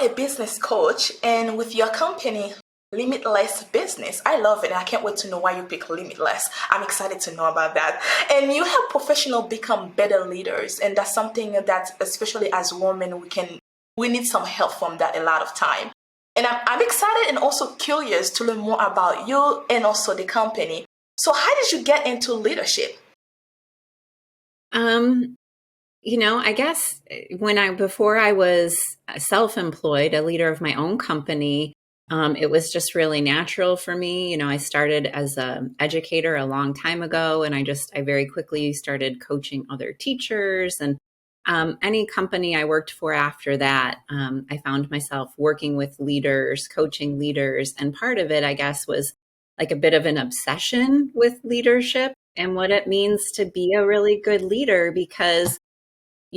a business coach, and with your company, Limitless Business, I love it. I can't wait to know why you pick Limitless. I'm excited to know about that. And you help professionals become better leaders, and that's something that, especially as women, we need some help from that a lot of time. And I'm excited and also curious to learn more about you and also the company. So, how did you get into leadership? I guess before I was self-employed, a leader of my own company, it was just really natural for me. I started as an educator a long time ago, and I very quickly started coaching other teachers. And any company I worked for after that, I found myself working with leaders, coaching leaders. And part of it, I guess, was like a bit of an obsession with leadership and what it means to be a really good leader, because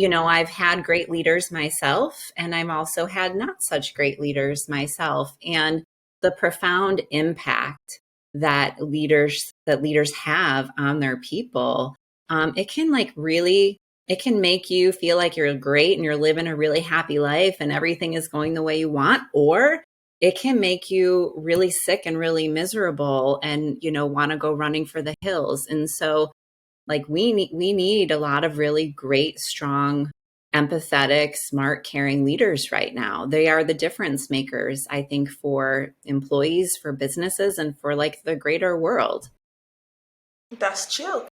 I've had great leaders myself, and I've also had not such great leaders myself. And the profound impact that leaders have on their people, it can it can make you feel like you're great and you're living a really happy life and everything is going the way you want, or it can make you really sick and really miserable and, want to go running for the hills. And so we need a lot of really great, strong, empathetic, smart, caring leaders right now. They are the difference makers, I think, for employees, for businesses, and for the greater world. That's true.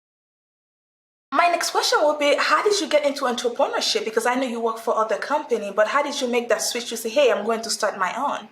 My next question will be, how did you get into entrepreneurship? Because I know you work for other company, but how did you make that switch to say, hey, I'm going to start my own?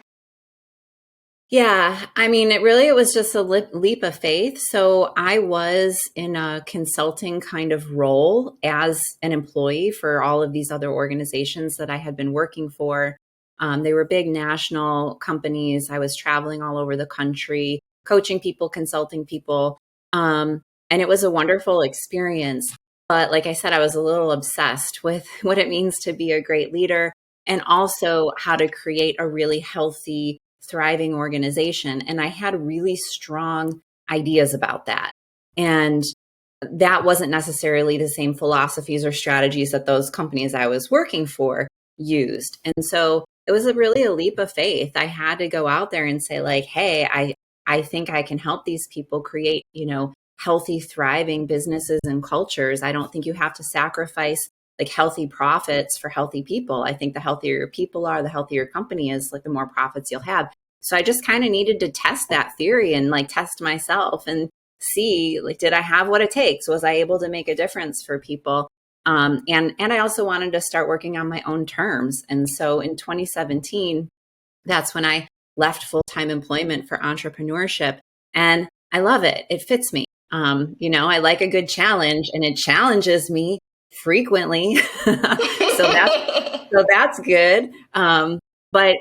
Yeah, it was just a leap of faith. So I was in a consulting kind of role as an employee for all of these other organizations that I had been working for. They were big national companies. I was traveling all over the country, coaching people, consulting people. And it was a wonderful experience. But like I said, I was a little obsessed with what it means to be a great leader and also how to create a really healthy, thriving organization. And I had really strong ideas about that. And that wasn't necessarily the same philosophies or strategies that those companies I was working for used. And so it was really a leap of faith. I had to go out there and say hey, I think I can help these people create, healthy, thriving businesses and cultures. I don't think you have to sacrifice healthy profits for healthy people. I think the healthier your people are, the healthier your company is, the more profits you'll have. So I just kind of needed to test that theory and test myself and see, did I have what it takes? Was I able to make a difference for people? And I also wanted to start working on my own terms. And so in 2017, that's when I left full-time employment for entrepreneurship. And I love it. It fits me. I like a good challenge, and it challenges me frequently. so that's good. But,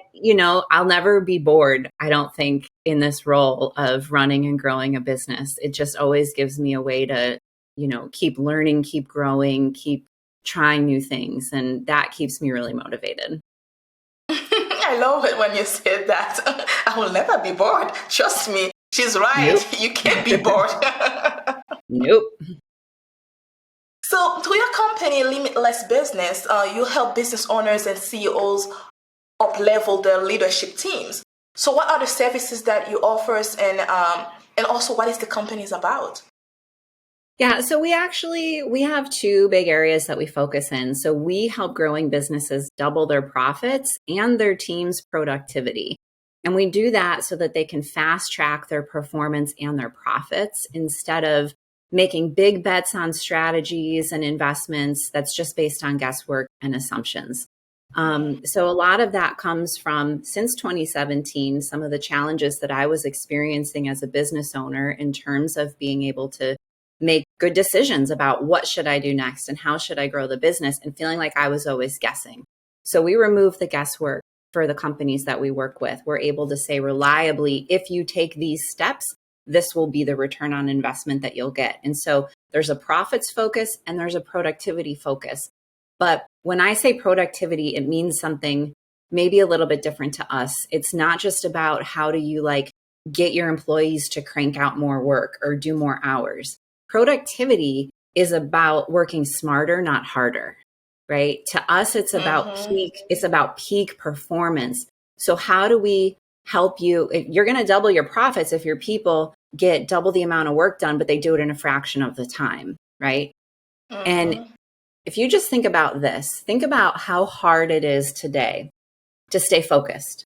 I'll never be bored, I don't think, in this role of running and growing a business. It just always gives me a way to, keep learning, keep growing, keep trying new things. And that keeps me really motivated. I love it when you said that. I will never be bored. Trust me. She's right. Nope. You can't be bored. Nope. So, through your company, Limitless Business, you help business owners and CEOs up-level their leadership teams. So, what are the services that you offer, and also what is the company's about? Yeah, so we have two big areas that we focus in. So we help growing businesses double their profits and their team's productivity. And we do that so that they can fast track their performance and their profits instead of making big bets on strategies and investments that's just based on guesswork and assumptions. So a lot of that comes from, since 2017, some of the challenges that I was experiencing as a business owner in terms of being able to make good decisions about what should I do next and how should I grow the business, and feeling like I was always guessing. So we remove the guesswork for the companies that we work with. We're able to say reliably, if you take these steps, this will be the return on investment that you'll get. And so there's a profits focus and there's a productivity focus. But when I say productivity, it means something maybe a little bit different to us. It's not just about how do you get your employees to crank out more work or do more hours. Productivity is about working smarter, not harder. right? To us, it's about peak performance. So how do we help you? You're going to double your profits if your people get double the amount of work done, but they do it in a fraction of the time, right? And if you just think about this, think about how hard it is today to stay focused.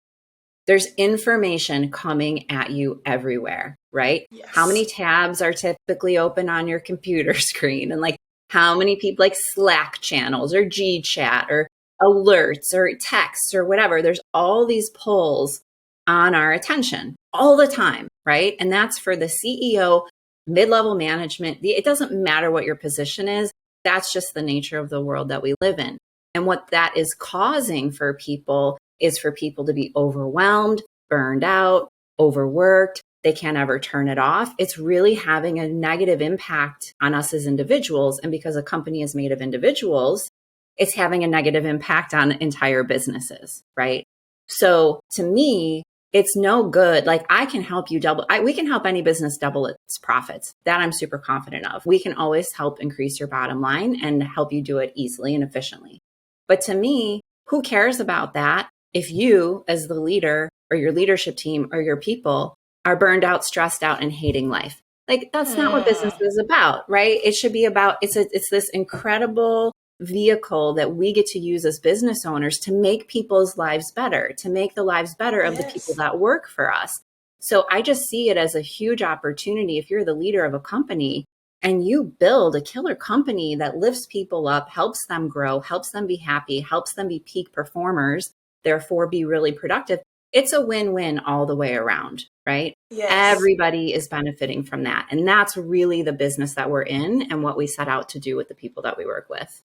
There's information coming at you everywhere, right? Yes. How many tabs are typically open on your computer screen? And like how many people, like Slack channels or G chat or alerts or texts or whatever. There's all these pulls on our attention all the time, right? And that's for the CEO, mid-level management. It doesn't matter what your position is. That's just the nature of the world that we live in. And what that is causing for people is for people to be overwhelmed, burned out, overworked. They can't ever turn it off. It's really having a negative impact on us as individuals. And because a company is made of individuals, it's having a negative impact on entire businesses, right? So to me, it's no good. Like I can help you we can help any business double its profits. That I'm super confident of. We can always help increase your bottom line and help you do it easily and efficiently. But to me, who cares about that if you as the leader or your leadership team or your people are burned out, stressed out, and hating life? Like that's not what business is about, right? It should be about, it's this incredible vehicle that we get to use as business owners to make people's lives better, to make the lives better of the people that work for us. So I just see it as a huge opportunity. If you're the leader of a company and you build a killer company that lifts people up, helps them grow, helps them be happy, helps them be peak performers, therefore be really productive, it's a win-win all the way around, right? Yes. Everybody is benefiting from that. And that's really the business that we're in and what we set out to do with the people that we work with.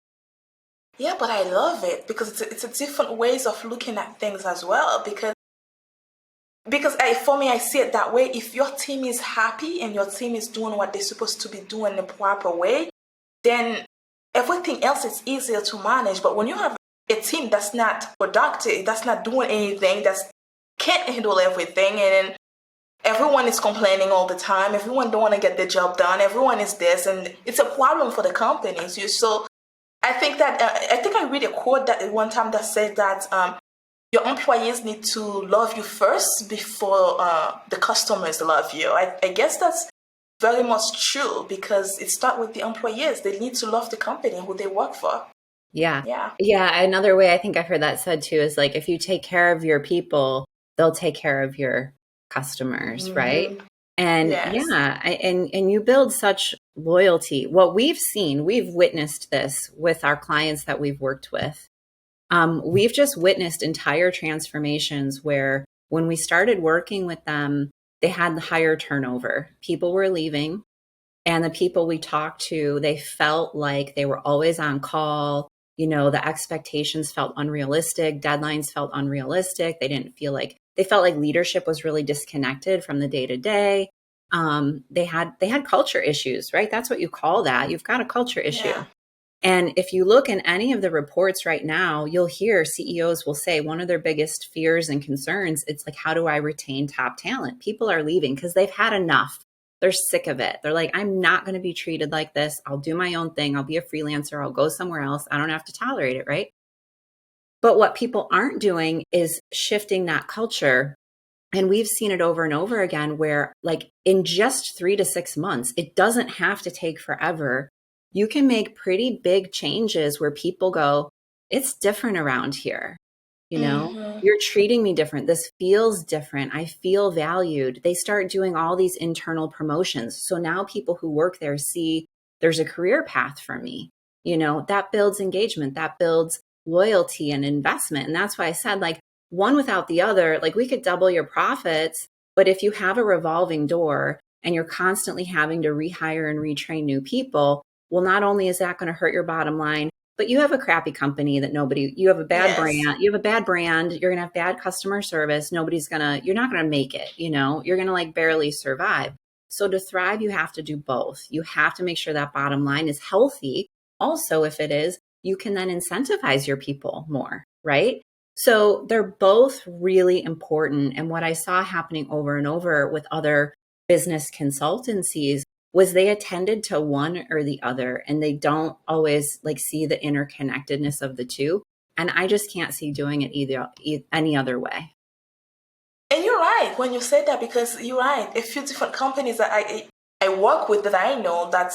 Yeah, but I love it because it's a different ways of looking at things as well. Because for me, I see it that way. If your team is happy and your team is doing what they're supposed to be doing in the proper way, then everything else is easier to manage. But when you have a team that's not productive, that's not doing anything, that can't handle everything, and then everyone is complaining all the time, everyone don't want to get the job done, everyone is this, and it's a problem for the companies. So I think I read a quote that one time that said that your employees need to love you first before the customers love you. I guess that's very much true because it starts with the employees. They need to love the company who they work for. Yeah. Another way I think I've heard that said too is like if you take care of your people, they'll take care of your customers, right? And and you build such loyalty. What we've seen, we've witnessed this with our clients that we've worked with. We've just witnessed entire transformations where when we started working with them, they had the higher turnover. People were leaving, and the people we talked to, they felt like they were always on call. You know, the expectations felt unrealistic. Deadlines felt unrealistic. They felt like leadership was really disconnected from the day to day. They had culture issues, right? That's what you call that. You've got a culture issue. Yeah. And if you look in any of the reports right now, you'll hear CEOs will say one of their biggest fears and concerns, it's like, how do I retain top talent? People are leaving because they've had enough. They're sick of it. They're like, I'm not going to be treated like this. I'll do my own thing. I'll be a freelancer. I'll go somewhere else. I don't have to tolerate it, right? But what people aren't doing is shifting that culture. And we've seen it over and over again where like in just 3 to 6 months, it doesn't have to take forever. You can make pretty big changes where people go, it's different around here. You know, you're treating me different. This feels different. I feel valued. They start doing all these internal promotions. So now people who work there see there's a career path for me. You know, that builds engagement, that builds loyalty and investment. And that's why I said like one without the other, like we could double your profits, but if you have a revolving door and you're constantly having to rehire and retrain new people, well, not only is that going to hurt your bottom line, but you have a crappy company that you have a bad brand, you're going to have bad customer service. You're not going to make it, you know, you're going to like barely survive. So to thrive, you have to do both. You have to make sure that bottom line is healthy. Also, if it is, you can then incentivize your people more, right? So they're both really important. And what I saw happening over and over with other business consultancies was they attended to one or the other, and they don't always like see the interconnectedness of the two. And I just can't see doing it any other way. And you're right when you said that, because you're right. A few different companies that I work with that I know that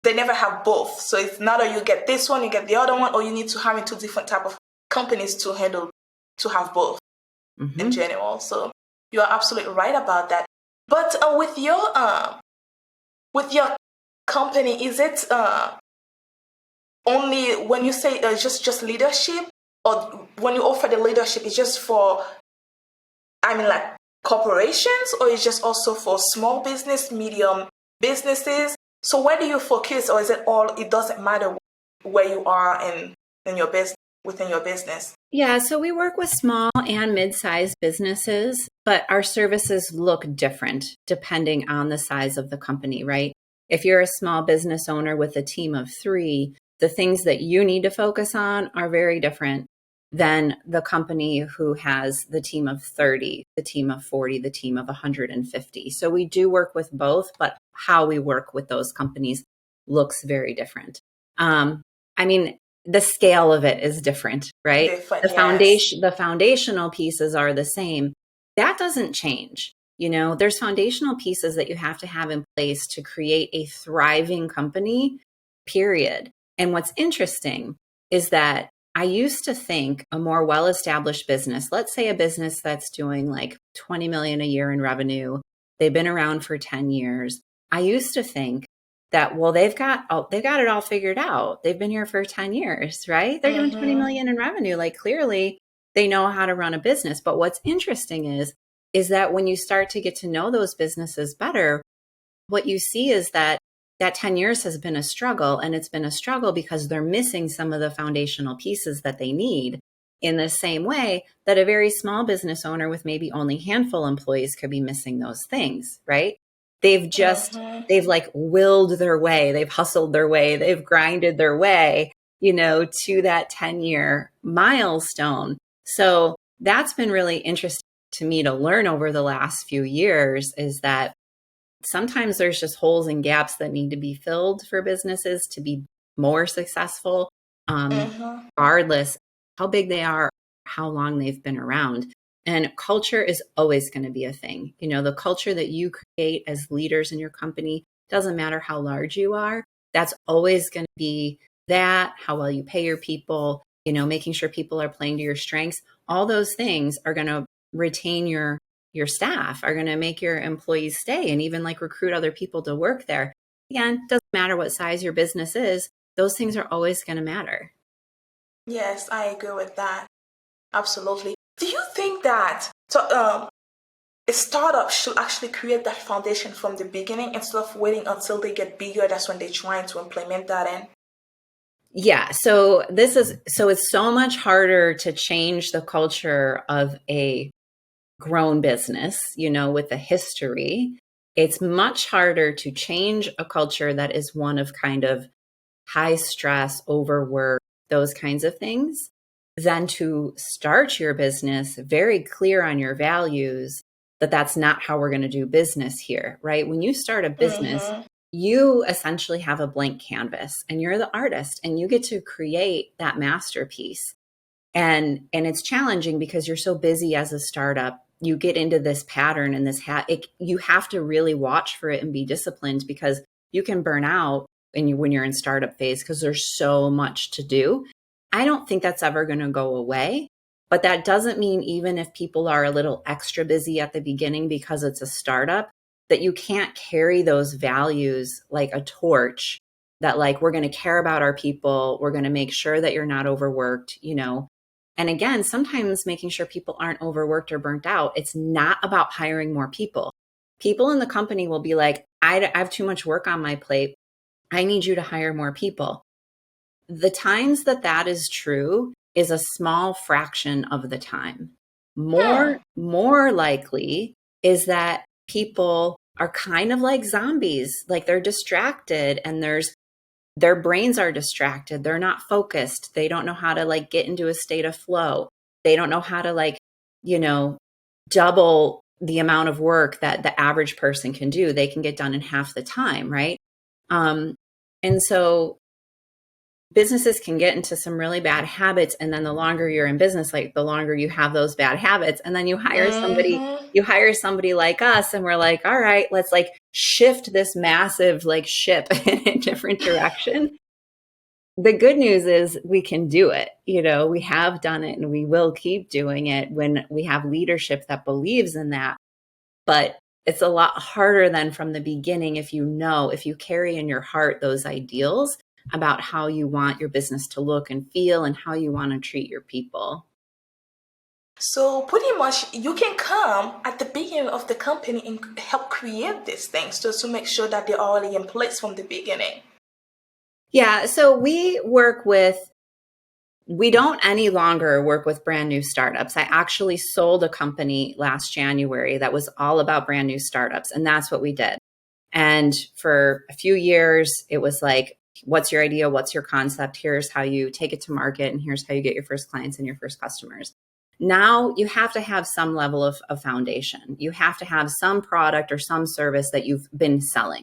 they never have both. So it's not that you get this one, you get the other one, or you need to have two different type of companies to have both in general. So you are absolutely right about that. But with your company, is it only when you say just leadership, or when you offer the leadership, it's just for, I mean, like corporations, or it's just also for small business, medium businesses? So where do you focus, or is it all, it doesn't matter where you are in your business, within your business? Yeah, so we work with small and mid-sized businesses, but our services look different depending on the size of the company, right? If you're a small business owner with a team of 3, the things that you need to focus on are very different than the company who has the team of 30, the team of 40, the team of 150. So we do work with both, but how we work with those companies looks very different. I mean, the scale of it is different, right? Different, The yes. foundational pieces are the same. That doesn't change. There's foundational pieces that you have to have in place to create a thriving company, period. And what's interesting is that I used to think a more well-established business, let's say a business that's doing like 20 million a year in revenue, they've been around for 10 years. I used to think that, well, they've got it all figured out. They've been here for 10 years, right? They're doing 20 million in revenue. Like, clearly they know how to run a business. But what's interesting is that when you start to get to know those businesses better, what you see is that 10 years has been a struggle, and it's been a struggle because they're missing some of the foundational pieces that they need, in the same way that a very small business owner with maybe only a handful of employees could be missing those things, right? They've like willed their way, they've hustled their way, they've grinded their way, to that 10-year milestone. So that's been really interesting to me to learn over the last few years, is that sometimes there's just holes and gaps that need to be filled for businesses to be more successful, regardless how big they are, how long they've been around. And culture is always going to be a thing. The culture that you create as leaders in your company, doesn't matter how large you are, that's always going to be that, how well you pay your people, making sure people are playing to your strengths. All those things are going to retain your staff, are going to make your employees stay, and even like recruit other people to work there. Again, doesn't matter what size your business is, those things are always going to matter. Yes, I agree with that. Absolutely. Do you think that a startup should actually create that foundation from the beginning instead of waiting until they get bigger? That's when they're trying to implement that in. Yeah. So it's so much harder to change the culture of a grown business, with a history. It's much harder to change a culture that is one of kind of high stress, overwork, those kinds of things, than to start your business very clear on your values, that that's not how we're going to do business here, right? When you start a business, you essentially have a blank canvas, and you're the artist, and you get to create that masterpiece. And it's challenging because you're so busy as a startup. You get into this pattern and this you have to really watch for it and be disciplined, because you can burn out when you're in startup phase, because there's so much to do. I don't think that's ever going to go away, but that doesn't mean, even if people are a little extra busy at the beginning because it's a startup, that you can't carry those values like a torch, that like, we're going to care about our people, we're going to make sure that you're not overworked, And again, sometimes making sure people aren't overworked or burnt out, it's not about hiring more people. People in the company will be like, I have too much work on my plate, I need you to hire more people. The times that is true is a small fraction of the time. More likely is that people are kind of like zombies, like they're distracted, and their brains are distracted. They're not focused. They don't know how to like get into a state of flow. They don't know how to like, double the amount of work that the average person can do. They can get done in half the time, right? And so businesses can get into some really bad habits. And then the longer you're in business, like the longer you have those bad habits, and then Mm-hmm. you hire somebody like us, and we're like, all right, let's like shift this massive like ship in a different direction. The good news is we can do it. You know, we have done it and we will keep doing it when we have leadership that believes in that. But it's a lot harder than from the beginning if you carry in your heart those ideals about how you want your business to look and feel and how you want to treat your people. So pretty much you can come at the beginning of the company and help create these things just to make sure that they're already in place from the beginning. Yeah, so we don't any longer work with brand new startups. I actually sold a company last January that was all about brand new startups, and that's what we did. And for a few years, it was like, what's your idea? What's your concept? Here's how you take it to market, and here's how you get your first clients and your first customers. Now you have to have some level of foundation. You have to have some product or some service that you've been selling,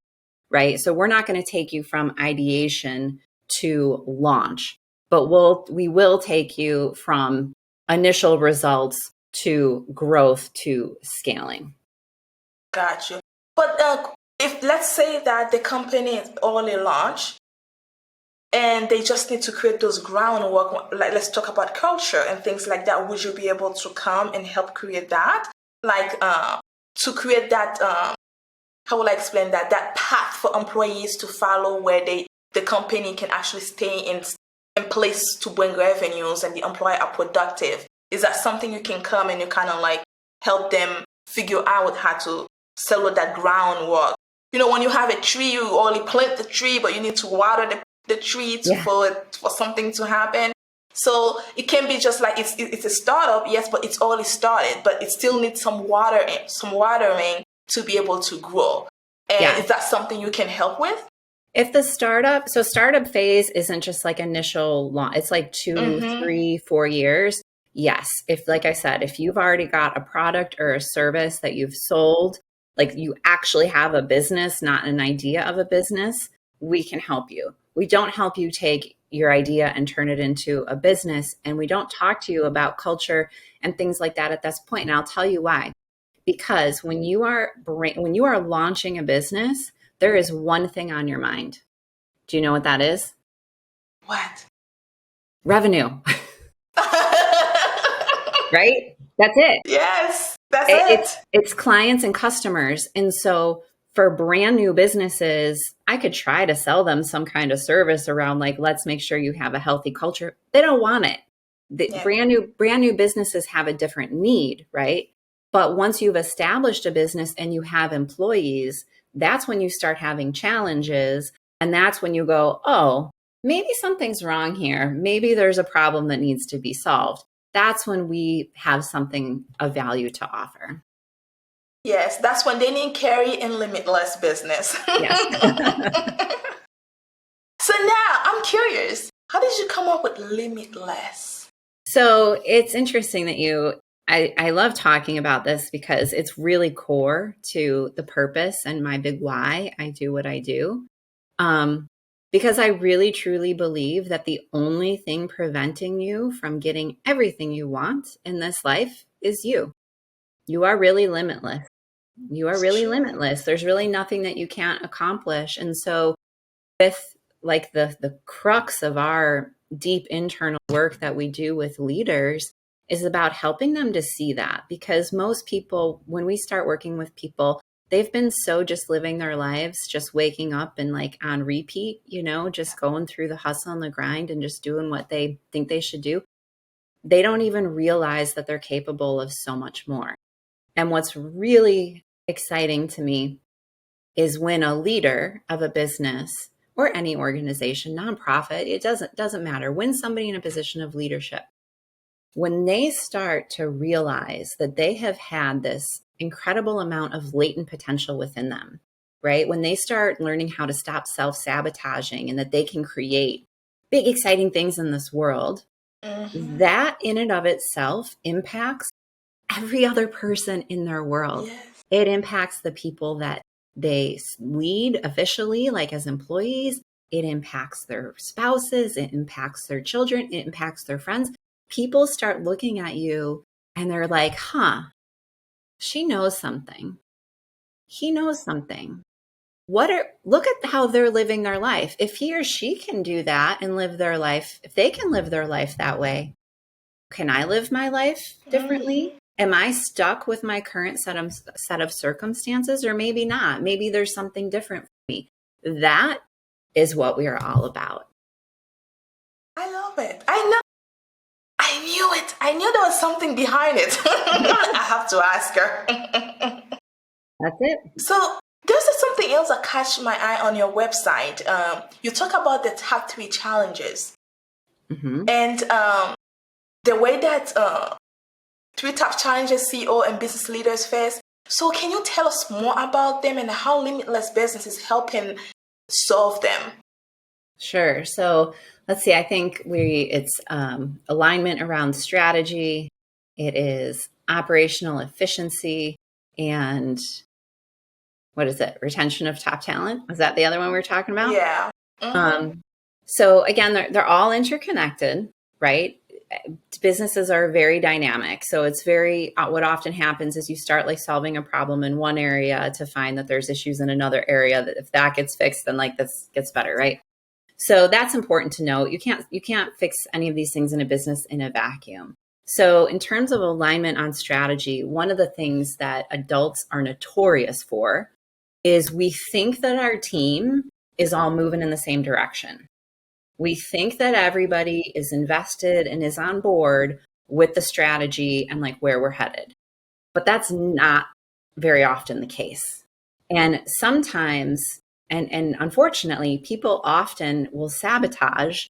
right? So we're not going to take you from ideation to launch, but we will take you from initial results to growth to scaling. Got you. But if let's say that the company is already launched and they just need to create those groundwork, like let's talk about culture and things like that, would you be able to come and help create that? Like to create that, how will I explain that? That path for employees to follow where the company can actually stay in place to bring revenues and the employee are productive. Is that something you can come and you kind of like help them figure out how to settle that groundwork? You know, when you have a tree, you only plant the tree, but you need to water the tree for something to happen. So it can be just like it's a startup, yes, but it's already started, but it still needs some watering to be able to grow. And is that something you can help with? If the startup phase isn't just like initial launch, it's like 2, 3, 4 years. Yes. If, like I said, if you've already got a product or a service that you've sold, like you actually have a business, not an idea of a business, we can help you. We don't help you take your idea and turn it into a business. And we don't talk to you about culture and things like that at this point. And I'll tell you why. Because when you are launching a business, there is one thing on your mind. Do you know what that is? What? Revenue. Right? That's it. Yes, that's it. It's clients and customers. And so for brand new businesses, I could try to sell them some kind of service around like, let's make sure you have a healthy culture. They don't want it. Brand new businesses have a different need, right? But once you've established a business and you have employees, that's when you start having challenges. And that's when you go, oh, maybe something's wrong here. Maybe there's a problem that needs to be solved. That's when we have something of value to offer. Yes, that's when they need Carrie in Limitless Business. Yes. So now I'm curious, how did you come up with Limitless? So it's interesting that I love talking about this because it's really core to the purpose and my big why I do what I do. Because I really truly believe that the only thing preventing you from getting everything you want in this life is you. You are really limitless. You are really limitless. There's really nothing that you can't accomplish. And so with like the crux of our deep internal work that we do with leaders is about helping them to see that, because most people, when we start working with people, they've been so just living their lives, just waking up and like on repeat, just going through the hustle and the grind and just doing what they think they should do. They don't even realize that they're capable of so much more. And what's really exciting to me is when a leader of a business or any organization, nonprofit, it doesn't matter, when somebody in a position of leadership, when they start to realize that they have had this incredible amount of latent potential within them, right? When they start learning how to stop self-sabotaging and that they can create big, exciting things in this world, that in and of itself impacts every other person in their world. Yes. It impacts the people that they lead officially, like as employees. It impacts their spouses. It impacts their children. It impacts their friends. People start looking at you and they're like, huh, she knows something. He knows something. Look at how they're living their life. If he or she can do that and live their life, if they can live their life that way, can I live my life differently? Am I stuck with my current set of circumstances, or maybe not? Maybe there's something different for me. That is what we are all about. I love it. I knew it. I knew there was something behind it. I have to ask her. That's it. So there's something else that catch my eye on your website. You talk about the top 3 challenges. And the way that 3 top challenges CEO and business leaders face. So can you tell us more about them and how Limitless Business is helping solve them? Sure. So let's see. I think it's alignment around strategy. It is operational efficiency, and what is it? Retention of top talent. Was that the other one we were talking about? Yeah. So again, they're all interconnected, right? Businesses are very dynamic. So it's what often happens is you start like solving a problem in one area to find that there's issues in another area, that if that gets fixed, then like this gets better, right? So that's important to know. You can't fix any of these things in a business in a vacuum. So in terms of alignment on strategy, one of the things that adults are notorious for is we think that our team is all moving in the same direction. We think that everybody is invested and is on board with the strategy and like where we're headed. But that's not very often the case. And sometimes, and unfortunately, people often will sabotage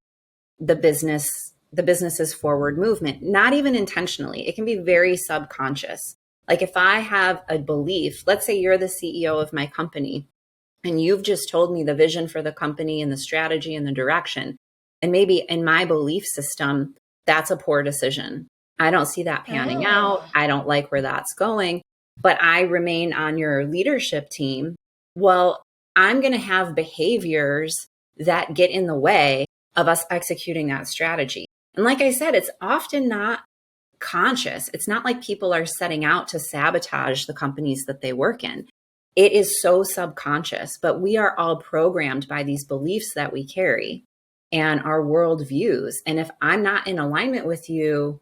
the business's forward movement, not even intentionally. It can be very subconscious. Like if I have a belief, let's say you're the CEO of my company, and you've just told me the vision for the company and the strategy and the direction. And maybe in my belief system, that's a poor decision. I don't see that panning out. I don't like where that's going, but I remain on your leadership team. Well, I'm going to have behaviors that get in the way of us executing that strategy. And like I said, it's often not conscious. It's not like people are setting out to sabotage the companies that they work in. It is so subconscious, but we are all programmed by these beliefs that we carry and our worldviews. And if I'm not in alignment with you,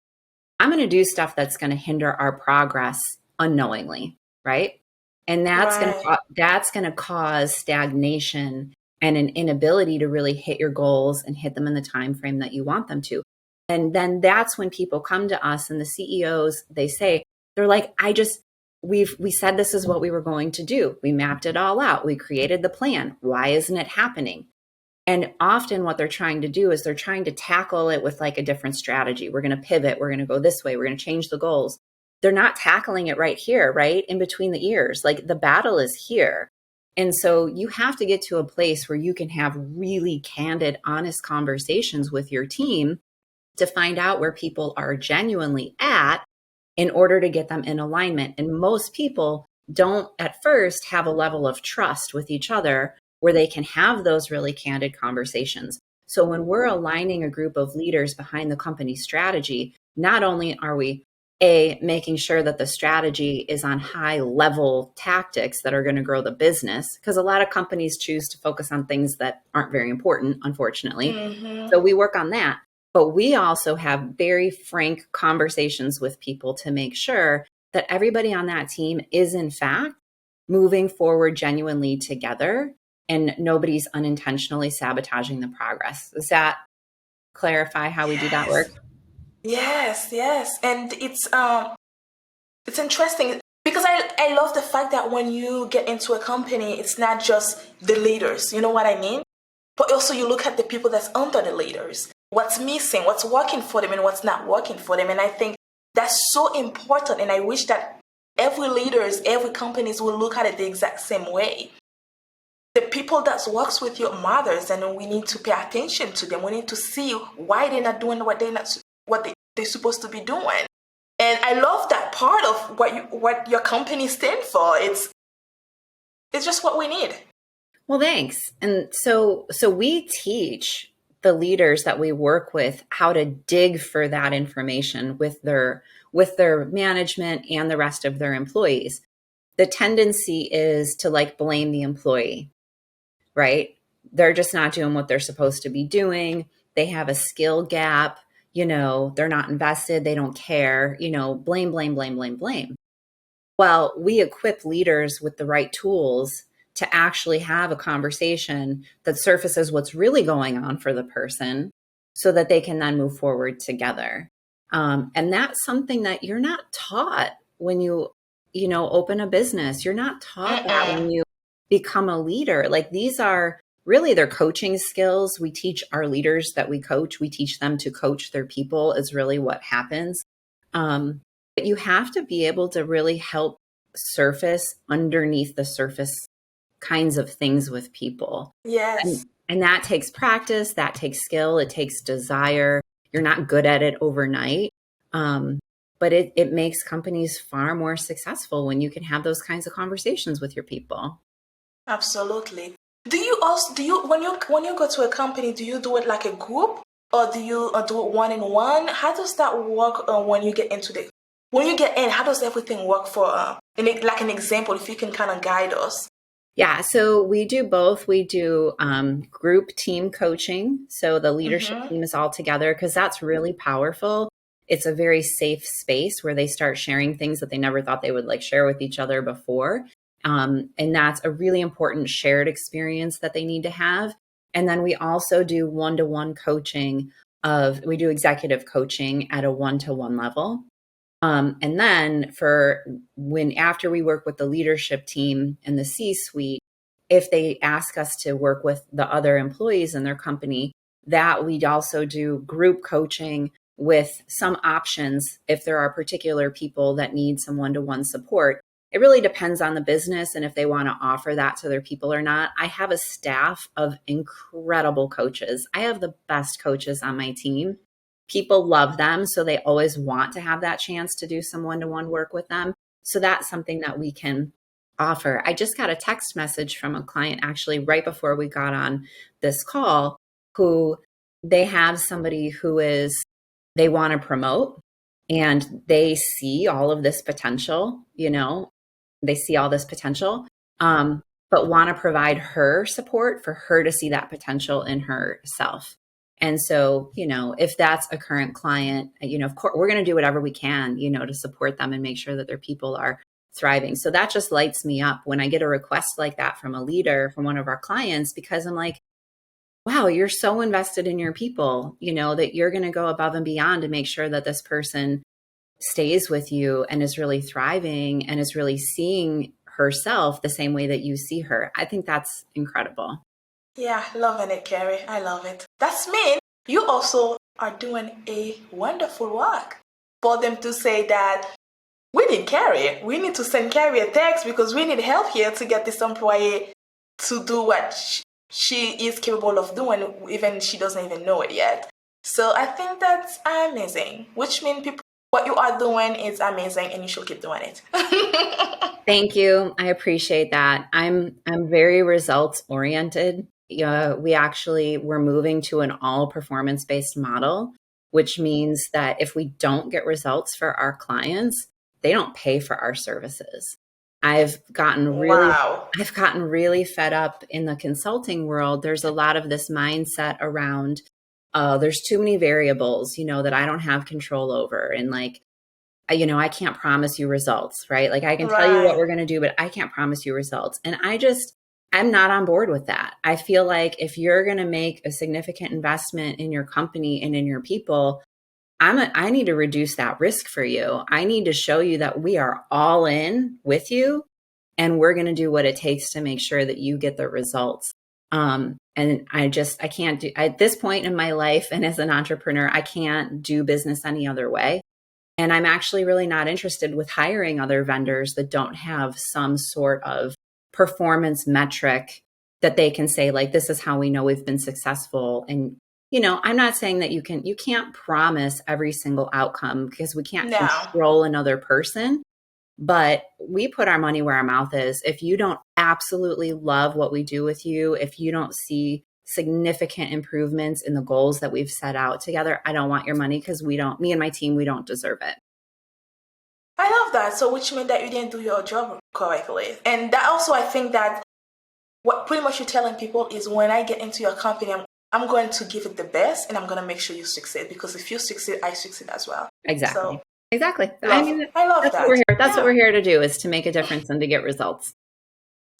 I'm going to do stuff that's going to hinder our progress unknowingly, right? And that's going to cause stagnation and an inability to really hit your goals and hit them in the time frame that you want them to. And then that's when people come to us and the CEOs, they're like, we said this is what we were going to do. We mapped it all out. We created the plan. Why isn't it happening? And often what they're trying to do is they're trying to tackle it with like a different strategy. We're going to pivot. We're going to go this way. We're going to change the goals. They're not tackling it right here, right? In between the ears. Like the battle is here. And so you have to get to a place where you can have really candid, honest conversations with your team to find out where people are genuinely at in order to get them in alignment. And most people don't at first have a level of trust with each other where they can have those really candid conversations. So when we're aligning a group of leaders behind the company strategy, not only are we making sure that the strategy is on high level tactics that are going to grow the business, because a lot of companies choose to focus on things that aren't very important, unfortunately. So we work on that. But we also have very frank conversations with people to make sure that everybody on that team is, in fact, moving forward genuinely together and nobody's unintentionally sabotaging the progress. Does that clarify how we do that work? Yes. And it's interesting because I love the fact that when you get into a company, it's not just the leaders, you know what I mean? But also you look at the people that's under the leaders. What's missing, what's working for them and what's not working for them. And I think that's so important. And I wish that every companies will look at it the exact same way. The people that works with you matters, and we need to pay attention to them. We need to see why they're not doing what they're supposed to be doing. And I love that part of what your company stands for. It's just what we need. Well, thanks. And so we teach the leaders that we work with how to dig for that information with their management and the rest of their employees. The tendency is to like blame the employee, right? They're just not doing what they're supposed to be doing. They have a skill gap, they're not invested, they don't care, blame, blame, blame, blame, blame. Well, we equip leaders with the right tools to actually have a conversation that surfaces what's really going on for the person so that they can then move forward together. And that's something that you're not taught when you open a business. You're not taught that when you become a leader. Like, these are really their coaching skills. We teach our leaders that we coach. We teach them to coach their people is really what happens. But you have to be able to really help surface underneath the surface kinds of things with people. Yes. And that takes practice, that takes skill, it takes desire. You're not good at it overnight. But it makes companies far more successful when you can have those kinds of conversations with your people. Absolutely. Do you when you go to a company, do you do it like a group, or do you do it one-on-one? How does that work when you get in? How does everything work for like an example, if you can kind of guide us? Yeah, so we do both. We do group team coaching. So the leadership team is all together, because that's really powerful. It's a very safe space where they start sharing things that they never thought they would share with each other before. And that's a really important shared experience that they need to have. And then we also do one-to-one coaching we do executive coaching at a one-to-one level. And then after we work with the leadership team and the C-suite, if they ask us to work with the other employees in their company, that we'd also do group coaching with some options if there are particular people that need some one-to-one support. It really depends on the business and if they want to offer that to their people or not. I have a staff of incredible coaches. I have the best coaches on my team. People love them, so they always want to have that chance to do some one-to-one work with them. So that's something that we can offer. I just got a text message from a client actually right before we got on this call, who they have somebody they want to promote, and they see all of this potential, they see all this potential, but want to provide her support for her to see that potential in herself. And so, if that's a current client, of course, we're going to do whatever we can, to support them and make sure that their people are thriving. So that just lights me up when I get a request like that from a leader, from one of our clients, because I'm like, wow, you're so invested in your people, that you're going to go above and beyond to make sure that this person stays with you and is really thriving and is really seeing herself the same way that you see her. I think that's incredible. Yeah, loving it, Carrie. I love it. That's mean you also are doing a wonderful work for them to say that we need Carrie. We need to send Carrie a text because we need help here to get this employee to do what she is capable of doing, even she doesn't even know it yet. So I think that's amazing, which means what you are doing is amazing and you should keep doing it. Thank you. I appreciate that. I'm very results oriented. We're moving to an all performance based model, which means that if we don't get results for our clients, they don't pay for our services. I've gotten really fed up in the consulting world. There's a lot of this mindset around, there's too many variables, that I don't have control over. And I can't promise you results, right? I can tell you what we're going to do, but I can't promise you results. And I'm not on board with that. I feel like if you're going to make a significant investment in your company and in your people, I need to reduce that risk for you. I need to show you that we are all in with you and we're going to do what it takes to make sure that you get the results. And I can't do, at this point in my life and as an entrepreneur, I can't do business any other way. And I'm actually really not interested with hiring other vendors that don't have some sort of performance metric that they can say, this is how we know we've been successful. And I'm not saying that you can't promise every single outcome because we can't No. control another person, but we put our money where our mouth is. If you don't absolutely love what we do with you, if you don't see significant improvements in the goals that we've set out together, I don't want your money because me and my team, we don't deserve it. I love that. So which means that you didn't do your job correctly. And that also, I think that what pretty much you're telling people is when I get into your company, I'm going to give it the best and I'm going to make sure you succeed, because if you succeed, I succeed as well. Exactly. So Exactly. I love that's that. what we're here. That's what we're here to do, is to make a difference and to get results.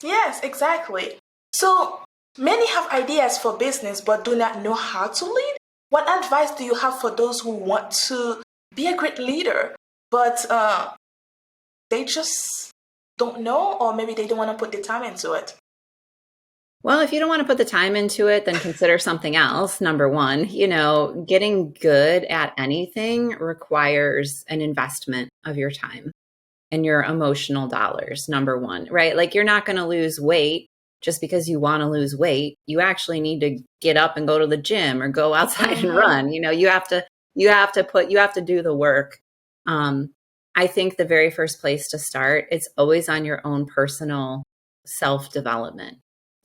Yes, exactly. So many have ideas for business but do not know how to lead. What advice do you have for those who want to be a great leader, but they just don't know, or maybe they don't want to put the time into it? Well, if you don't want to put the time into it, then consider something else. Number one, getting good at anything requires an investment of your time and your emotional dollars. Number one, right? Like, you're not going to lose weight just because you want to lose weight. You actually need to get up and go to the gym or go outside and run. You have to do the work. I think the very first place to start, it's always on your own personal self-development.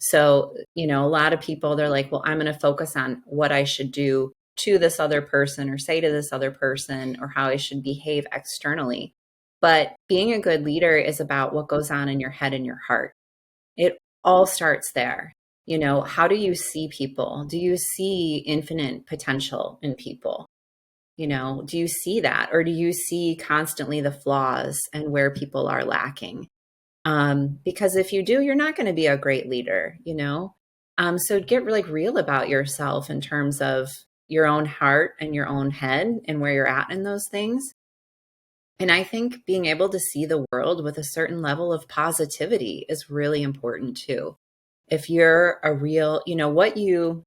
So, a lot of people, they're like, well, I'm going to focus on what I should do to this other person or say to this other person, or how I should behave externally. But being a good leader is about what goes on in your head and your heart. It all starts there. How do you see people? Do you see infinite potential in people? Do you see that? Or do you see constantly the flaws and where people are lacking? Because if you do, you're not going to be a great leader, so get really real about yourself in terms of your own heart and your own head and where you're at in those things. And I think being able to see the world with a certain level of positivity is really important too. If you're a real, what you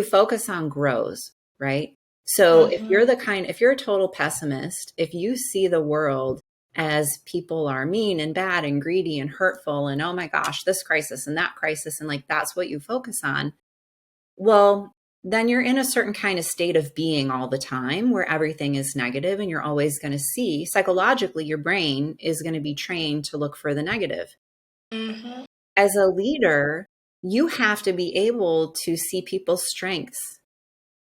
focus on grows, right? So if you're a total pessimist, if you see the world as people are mean and bad and greedy and hurtful and, oh my gosh, this crisis and that crisis, and like that's what you focus on, well, then you're in a certain kind of state of being all the time where everything is negative, and you're always going to see, psychologically, your brain is going to be trained to look for the negative. As a leader, you have to be able to see people's strengths.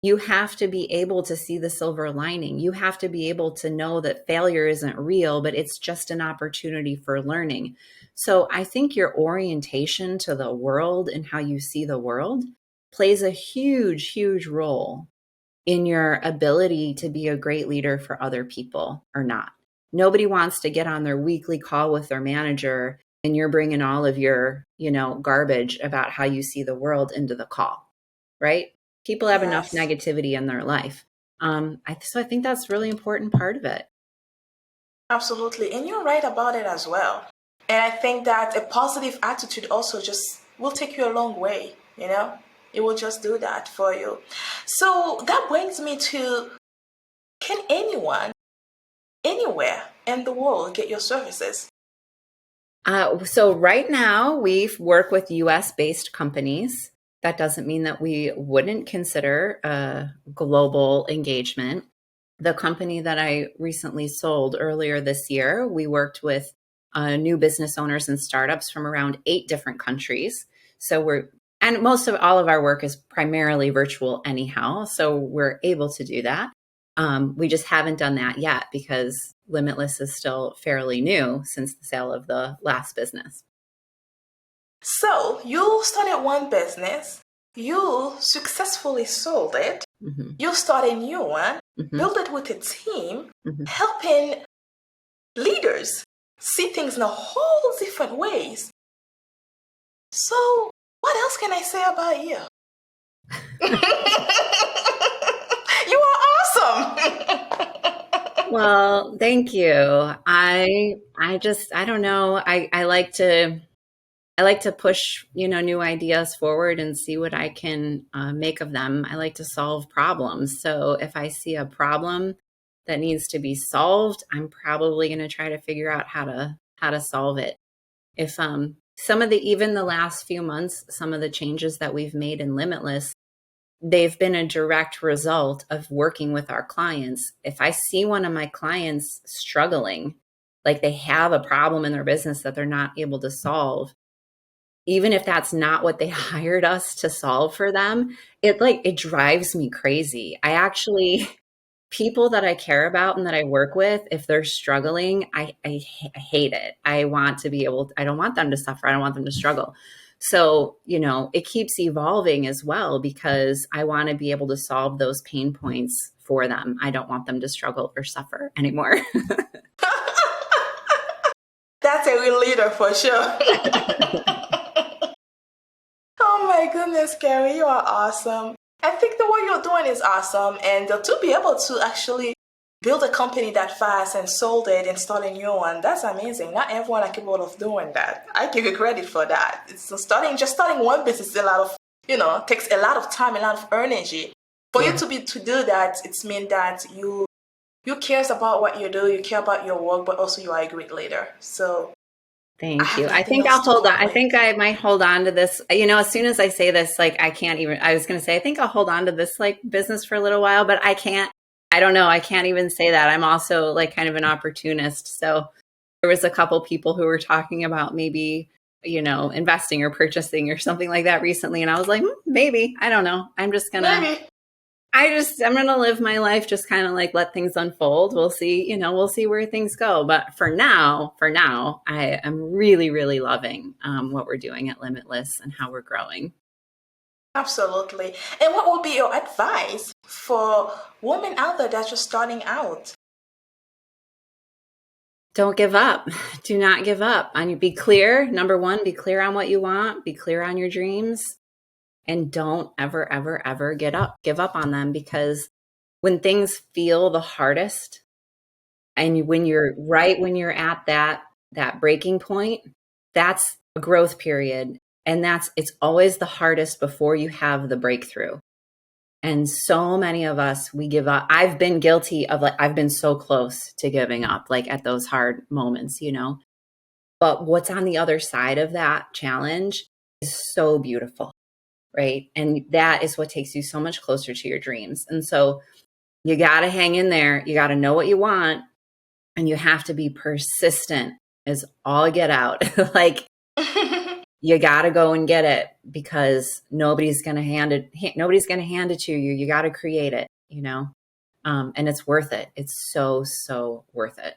You have to be able to see the silver lining. You have to be able to know that failure isn't real, but it's just an opportunity for learning. So I think your orientation to the world and how you see the world plays a huge, huge role in your ability to be a great leader for other people or not. Nobody wants to get on their weekly call with their manager and you're bringing all of your, garbage about how you see the world into the call, right? People have enough negativity in their life. So I think that's a really important part of it. Absolutely. And you're right about it as well. And I think that a positive attitude also just will take you a long way, It will just do that for you. So that brings me to, can anyone, anywhere in the world get your services? So right now we work with US-based companies. That doesn't mean that we wouldn't consider a global engagement. The company that I recently sold earlier this year, we worked with new business owners and startups from around 8 different countries. And most of all of our work is primarily virtual anyhow, so we're able to do that. We just haven't done that yet because Limitless is still fairly new since the sale of the last business. So you started one business, you successfully sold it, you start a new one, build it with a team, helping leaders see things in a whole different ways. So what else can I say about you? You are awesome. Well, thank you. I don't know. I like to push, new ideas forward and see what I can make of them. I like to solve problems. So if I see a problem that needs to be solved, I'm probably going to try to figure out how to solve it. If even the last few months, some of the changes that we've made in Limitless, they've been a direct result of working with our clients. If I see one of my clients struggling, like they have a problem in their business that they're not able to solve, even if that's not what they hired us to solve for them, it drives me crazy. People that I care about and that I work with, if they're struggling, I hate it. I don't want them to suffer. I don't want them to struggle. So, it keeps evolving as well because I want to be able to solve those pain points for them. I don't want them to struggle or suffer anymore. That's a real leader for sure. Oh my goodness, Carrie, you are awesome. I think the what you're doing is awesome, and to be able to actually build a company that fast and sold it and start a new one, that's amazing. Not everyone are capable of doing that. I give you credit for that. It's starting one business is a lot of, takes a lot of time, a lot of energy. For you to do that, it's mean that you cares about what you do, you care about your work, but also you are a great leader. So thank you. I think I'll hold on. I think I might hold on to this. As soon as I say this, I was going to say, I think I'll hold on to this business for a little while, but I can't. I don't know. I can't even say that. I'm also kind of an opportunist. So there was a couple people who were talking about maybe, investing or purchasing or something like that recently. And I was like, maybe. I don't know. I'm going to live my life, just kind of let things unfold. We'll see, we'll see where things go. But for now, I am really, really loving what we're doing at Limitless and how we're growing. Absolutely. And what would be your advice for women out there that's just starting out? Don't give up. Do not give up. And be clear. Number one, be clear on what you want. Be clear on your dreams. And don't ever, ever, ever give up on them, because when things feel the hardest and when you're at that breaking point, that's a growth period. And it's always the hardest before you have the breakthrough. And so many of us, we give up. I've been guilty of I've been so close to giving up, at those hard moments, But what's on the other side of that challenge is so beautiful. Right. And that is what takes you so much closer to your dreams. And so you got to hang in there. You got to know what you want, and you have to be persistent is all get out. You got to go and get it, because nobody's going to hand it to you. You got to create it, and it's worth it. It's so, so worth it.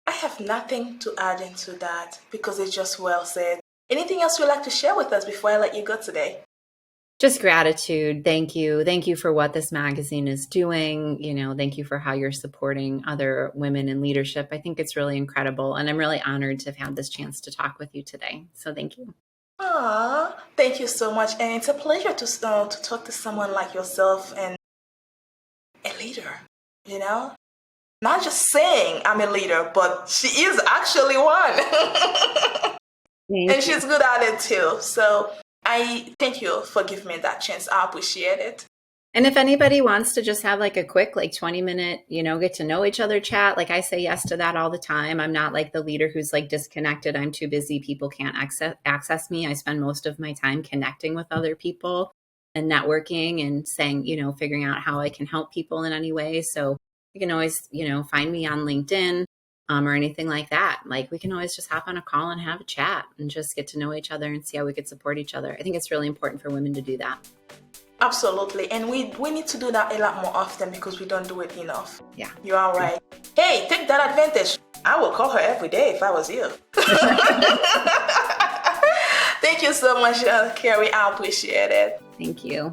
I have nothing to add into that, because it's just well said. Anything else you'd like to share with us before I let you go today? Just gratitude. Thank you. Thank you for what this magazine is doing. Thank you for how you're supporting other women in leadership. I think it's really incredible. And I'm really honored to have had this chance to talk with you today. So thank you. Aw, thank you so much. And it's a pleasure to talk to someone like yourself and a leader, Not just saying I'm a leader, but she is actually one. And she's good at it too. So I thank you for giving me that chance. I appreciate it. And if anybody wants to just have a quick 20-minute, get to know each other chat, I say yes to that all the time. I'm not the leader who's disconnected. I'm too busy. People can't access me. I spend most of my time connecting with other people and networking and saying, figuring out how I can help people in any way. So you can always, find me on LinkedIn. Or anything like that. We can always just hop on a call and have a chat and just get to know each other and see how we could support each other. I think it's really important for women to do that. Absolutely. And we need to do that a lot more often, because we don't do it enough. Yeah. You are right. Hey, take that advantage. I will call her every day if I was you. Thank you so much, Carrie. I appreciate it. Thank you.